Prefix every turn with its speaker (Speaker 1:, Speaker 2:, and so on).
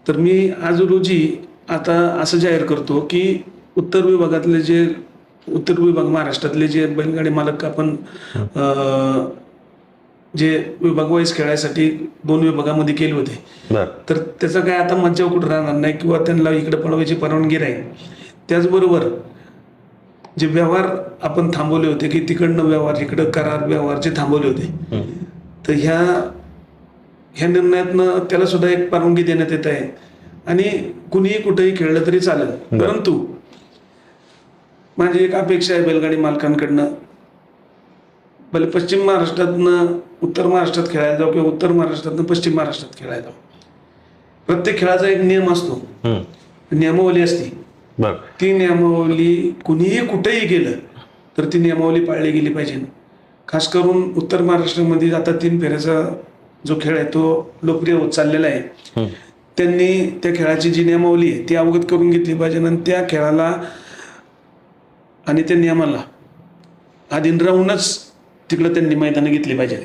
Speaker 1: तर मी आज रोजी आता असं जाहीर करतो की उत्तर विभागातले जे उत्तर विभाग महाराष्ट्रातले जे बैलगाडी मालक आपण जे विभाग वाईज खेळायसाठी 2 विभागामध्ये केले होते, तर त्याचा काय आता मज्जा कुठं राहणार नाही किंवा त्यांना इकडे पळवायची परवानगी राहील. त्याचबरोबर जे व्यवहार आपण थांबवले होते की तिकडनं व्यवहार इकडं करार व्यवहार जे थांबवले होते, तर ह्या निर्णयातनं त्याला सुद्धा एक परवानगी देण्यात येत आहे आणि कुणीही कुठेही खेळलं तरी चालेल. परंतु माझी एक अपेक्षा आहे बैलगाडी मालकांकडनं, भले पश्चिम महाराष्ट्रातनं उत्तर महाराष्ट्रात खेळायला जाऊ किंवा उत्तर महाराष्ट्रातनं पश्चिम महाराष्ट्रात खेळायला जाऊ, प्रत्येक खेळाचा एक नियम असतो, नियमावली असते. ती नियमावली कुणीही कुठेही गेलं तर ती नियमावली पाळली गेली पाहिजे. खास करून उत्तर महाराष्ट्रामध्ये आता 3 फेऱ्याचा जो खेळ आहे तो लोकप्रिय होत चाललेला आहे. त्यांनी त्या खेळाची जी नियमावली आहे ती अवगत करून घेतली पाहिजे आणि त्या खेळाला आणि त्या नियमाला अधीन राहूनच तिकडं त्यांनी मैदानं घेतली पाहिजे.